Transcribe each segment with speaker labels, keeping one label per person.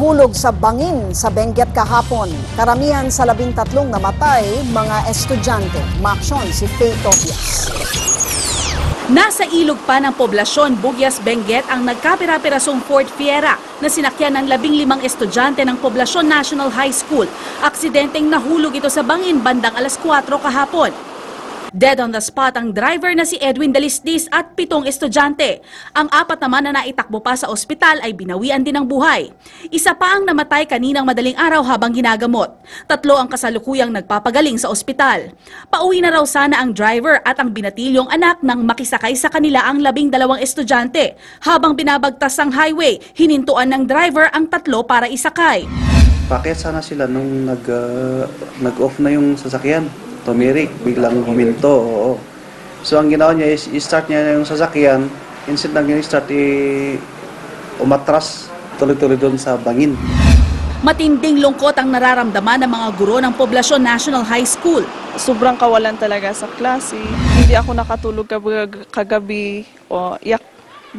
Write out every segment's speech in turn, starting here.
Speaker 1: Hulog sa bangin sa Benguet kahapon. Karamihan sa 13 namatay, mga estudyante. Maaksyon si Faye Tobias.
Speaker 2: Nasa ilog pa ng poblasyon Bugyas, Benguet ang nagkapira-pirasong Ford Fiera na sinakyan ng 15 estudyante ng Poblacion National High School. Aksidenteng nahulog ito sa bangin bandang alas 4 kahapon. Dead on the spot ang driver na si Edwin Dalisdis at 7 estudyante. Ang 4 naman na naitakbo pa sa ospital ay binawian din ng buhay. Isa pa ang namatay kaninang madaling araw habang ginagamot. 3 ang kasalukuyang nagpapagaling sa ospital. Pauwi na raw sana ang driver at ang binatilyong anak nang makisakay sa kanila ang 12 estudyante. Habang binabagtas ang highway, hinintuan ng driver ang 3 para isakay.
Speaker 3: Bakit sana sila nung nag-off na yung sasakyan? Tumirik, biglang huminto. Oo. So ang ginawa niya is i-start niya yung sasakyan, instead na i-start umatras tuloy-tuloy doon sa bangin.
Speaker 2: Matinding lungkot ang nararamdaman ng mga guro ng Poblacion National High School.
Speaker 4: Sobrang kawalan talaga sa klase. Hindi ako nakatulog kagabi. O, yak.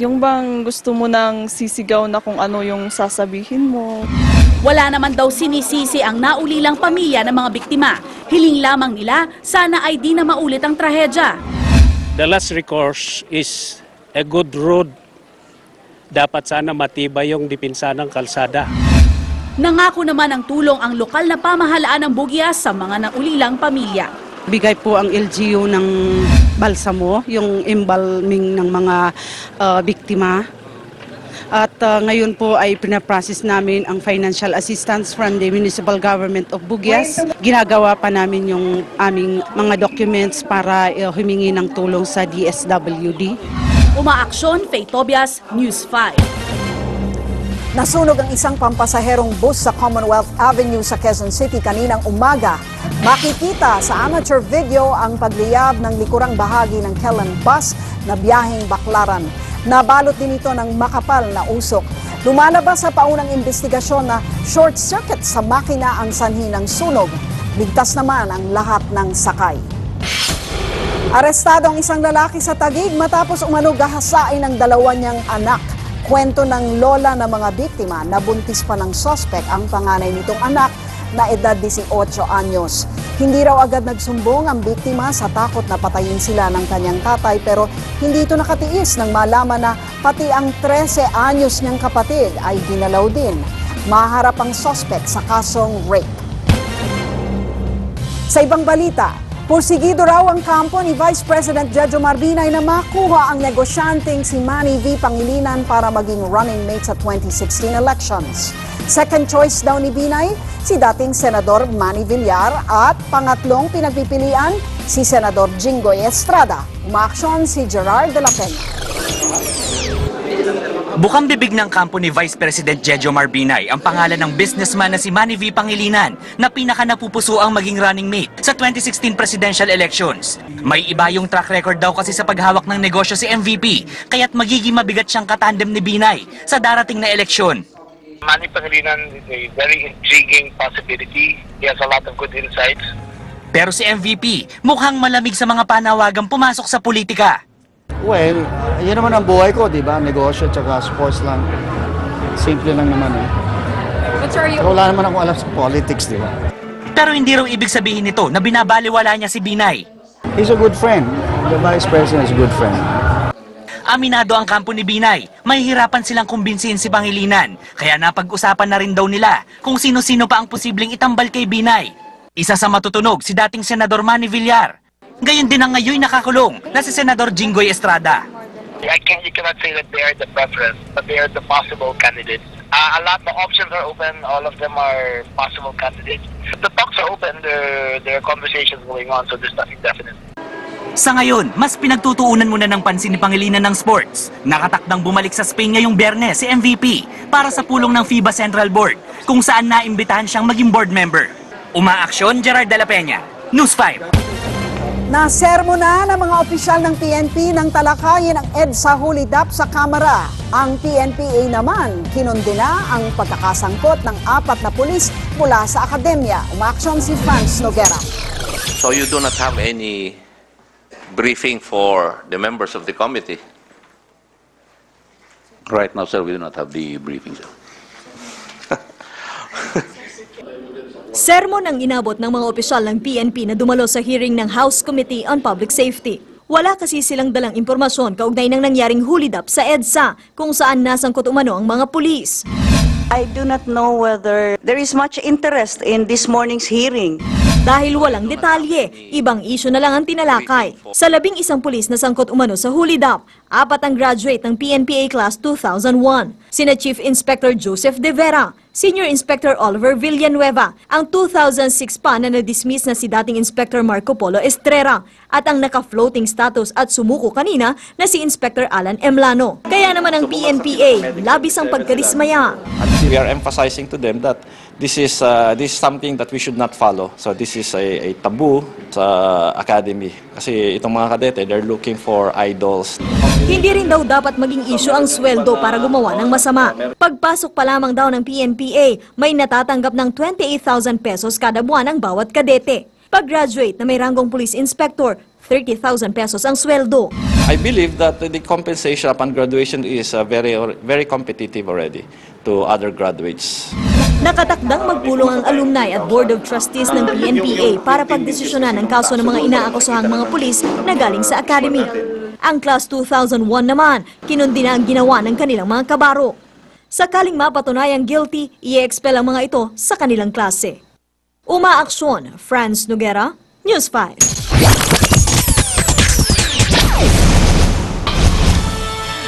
Speaker 4: Yung bang gusto mo nang sisigaw na kung ano yung sasabihin mo.
Speaker 2: Wala naman daw sinisisi ang naulilang pamilya ng mga biktima. Hiling lamang nila, sana ay di na maulit ang trahedya.
Speaker 5: The last recourse is a good road. Dapat sana matibay yung dipinsa ng kalsada.
Speaker 2: Nangako naman ng tulong ang lokal na pamahalaan ng Bugyas sa mga naulilang pamilya.
Speaker 6: Bigay po ang LGU ng balsamo, yung embalming ng mga biktima. At ngayon po ay pinaprocess namin ang financial assistance from the Municipal Government of Bugyas. Ginagawa pa namin yung aming mga documents para humingi ng tulong sa DSWD.
Speaker 2: Umaaksyon, Faye Tobias, News 5.
Speaker 1: Nasunog ang isang pampasaherong bus sa Commonwealth Avenue sa Quezon City kaninang umaga. Makikita sa amateur video ang pagliyab ng likurang bahagi ng Kellen bus na biyaheng Baclaran. Nabalot din ito ng makapal na usok. Lumalabas sa paunang investigasyon na short circuit sa makina ang sanhi ng sunog. Ligtas naman ang lahat ng sakay. Arestado ang isang lalaki sa Taguig matapos umano gahasain ng 2 niyang anak. Kwento ng lola ng mga biktima na buntis pa ng sospek ang panganay nitong anak na edad 18 anyos. Hindi raw agad nagsumbong ang biktima sa takot na patayin sila ng kanyang tatay pero hindi ito nakatiis nang malaman na pati ang 13 anyos niyang kapatid ay dinalaw din. Maharap ang sospek sa kasong rape. Sa ibang balita, pursigido raw ang kampo ni Vice President Jejomar Binay na makuha ang negosyanteng si Manny V. Pangilinan para maging running mate sa 2016 elections. Second choice daw ni Binay, si dating Senador Manny Villar at pangatlong pinagpipilian, si Senador Jinggoy Estrada. Umaaksyon si Gerard de la Peña.
Speaker 7: Bukang bibig ng kampo ni Vice President Jejomar Binay ang pangalan ng businessman na si Manny V. Pangilinan na pinaka napupuso ang maging running mate sa 2016 presidential elections. May iba yung track record daw kasi sa paghawak ng negosyo si MVP, kaya't magiging mabigat siyang katandem ni Binay sa darating na eleksyon.
Speaker 8: Manny Pangilinan is a very intriguing possibility. He has a lot of good insights.
Speaker 7: Pero si MVP mukhang malamig sa mga panawagang pumasok sa politika.
Speaker 3: Well, yun naman ang buhay ko, di ba? Negosyo at sports lang. Simple lang naman eh. Pero wala naman akong alam sa politics, di ba?
Speaker 7: Pero hindi raw ibig sabihin nito na binabaliwala niya si Binay.
Speaker 3: He's a good friend. The Vice President is a good friend.
Speaker 7: Aminado ang kampo ni Binay, mahihirapan silang kumbinsihin si Pangilinan, kaya napag-usapan na rin daw nila kung sino-sino pa ang posibleng itambal kay Binay. Isa sa matutunog si dating Senador Manny Villar. Gayon din ang ngayon nakakulong na si Senador Jinggoy Estrada.
Speaker 8: You cannot say that they are the preference, but they are the possible candidates. A lot of options are open, all of them are possible candidates. The talks are open, there are conversations going on, so there's nothing definite.
Speaker 7: Sa ngayon, mas pinagtutuunan muna ng pansin ni Pangilinan ng sports. Nakatakdang bumalik sa Spain ngayong Biyernes si MVP para sa pulong ng FIBA Central Board, kung saan naimbitahan siyang maging board member. Umaaksyon, Gerard de la Peña, News 5.
Speaker 1: Nasermo na ng mga opisyal ng PNP nang talakayin ang EDSA hulidap sa Kamara. Ang PNPA naman, kinundena ang pagkakasangkot ng 4 na pulis mula sa akademya. Umaaksyon si Franz Noguera.
Speaker 9: So you do not have any briefing for the members of the committee?
Speaker 10: Right now, sir, we do not have the briefing, sir. Sermon ang inabot ng mga opisyal ng PNP na dumalo sa hearing ng House Committee on Public Safety. Wala kasi silang dalang impormasyon kaugnay ng nangyaring hulidap sa EDSA kung saan nasangkot umano ang mga pulis.
Speaker 11: I do not know whether there is much interest in this morning's hearing.
Speaker 10: Dahil walang detalye, ibang isyu na lang ang tinalakay. Sa 11 pulis na sangkot umano sa hulidap, 4 ang graduate ng PNPA Class 2001. Sina Chief Inspector Joseph De Vera, Senior Inspector Oliver Villanueva, ang 2006 pa na na-dismiss na si dating Inspector Marco Polo Estrera, at ang naka-floating status at sumuko kanina na si Inspector Alan Emlano. Kaya naman ang PNPA, labis ang pagkadismaya.
Speaker 12: We are emphasizing to them that this is something that we should not follow. So this is a taboo sa academy. Kasi itong mga kadete, they're looking for idols.
Speaker 10: Hindi rin daw dapat maging issue ang sweldo para gumawa ng masama. Pagpasok pa lamang daw ng PNPA, may natatanggap ng 28,000 pesos kada buwan ang bawat kadete. Pag-graduate na may ranggong police inspector, 30,000 pesos ang sweldo.
Speaker 12: I believe that the compensation upon graduation is very competitive already to other graduates.
Speaker 10: Nakatakdang magpulong ang alumni at Board of Trustees ng PNPA para pagdesisyonan ang kaso ng mga inaakusahang mga pulis na galing sa academy. Ang Class 2001 naman, kinundi na ang ginawa ng kanilang mga kabaro. Sakaling mapatunayang guilty, i-expel ang mga ito sa kanilang klase. Umaaksyon, Franz Noguera, News 5.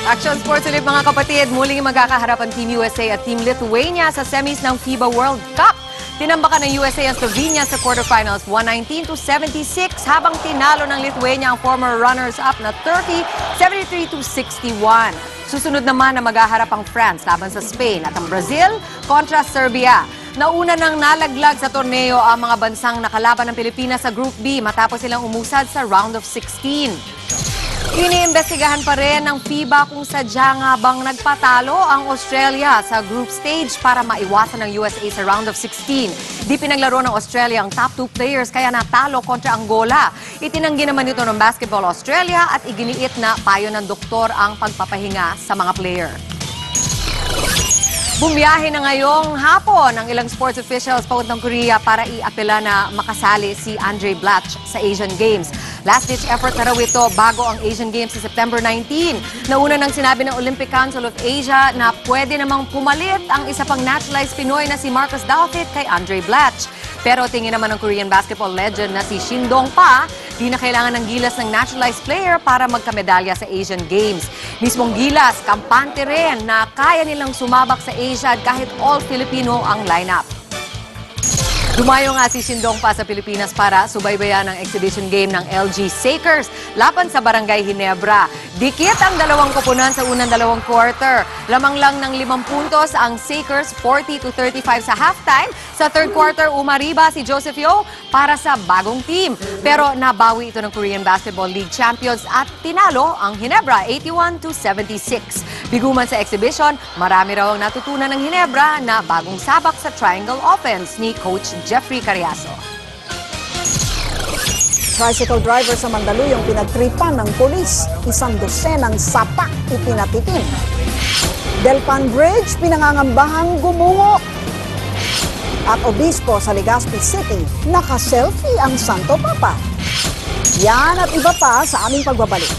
Speaker 13: Action Sports ulit mga kapatid, muling magkakaharap ang Team USA at Team Lithuania sa semis ng FIBA World Cup. Tinambakan ng USA ang Slovenia sa quarterfinals 119-76 habang tinalo ng Lithuania ang former runners-up na Turkey 73-61. Susunod naman na maghaharap ang France laban sa Spain at ang Brazil kontra Serbia. Nauna nang nalaglag sa torneo ang mga bansang nakalaban ng Pilipinas sa Group B matapos silang umusad sa round of 16. Iniimbestigahan pa rin ng FIBA kung sadya nga bang nagpatalo ang Australia sa group stage para maiwasan ng USA sa round of 16. Di pinaglaro ng Australia ang top 2 players kaya natalo kontra Angola. Itinanggi naman ito ng Basketball Australia at iginiit na payo ng doktor ang pagpapahinga sa mga player. Bumiyahe na ngayong hapon ang ilang sports officials papuntang Korea para iapela na makasali si Andrei Blatch sa Asian Games. Last-ditch effort na raw ito bago ang Asian Games sa September 19. Nauna nang sinabi ng Olympic Council of Asia na pwede namang pumalit ang isa pang naturalized Pinoy na si Marcus Douthit kay Andrei Blatch. Pero tingin naman ng Korean basketball legend na si Shin Dong-pa, di na kailangan ng gilas ng naturalized player para magkamedalya sa Asian Games. Mismong gilas, kampante rin na kaya nilang sumabak sa Asia kahit all-Filipino ang lineup. Dumayo nga si Shin Dong-pa sa Pilipinas para subaybayan ang exhibition game ng LG Sakers laban sa Barangay Ginebra. Dikit ang dalawang koponan sa unang dalawang quarter. Lamang lang ng 5 puntos ang Sakers 40-35 sa halftime. Sa third quarter, umariba si Joseph Yeo para sa bagong team. Pero nabawi ito ng Korean Basketball League champions at tinalo ang Ginebra 81-76. Biguman sa exhibition, marami raw ang natutunan ng Ginebra na bagong sabak sa triangle offense ni Coach Jeffrey Carriazo.
Speaker 1: Tricycle driver sa Mandaluyong pinagtripan ng pulis. 100 ng sapak ipinatikim. Delpan Bridge pinangangambahang gumungo. At Obispo sa Legazpi City, naka-selfie ang Santo Papa. Yan at iba pa sa aming pagbabalik.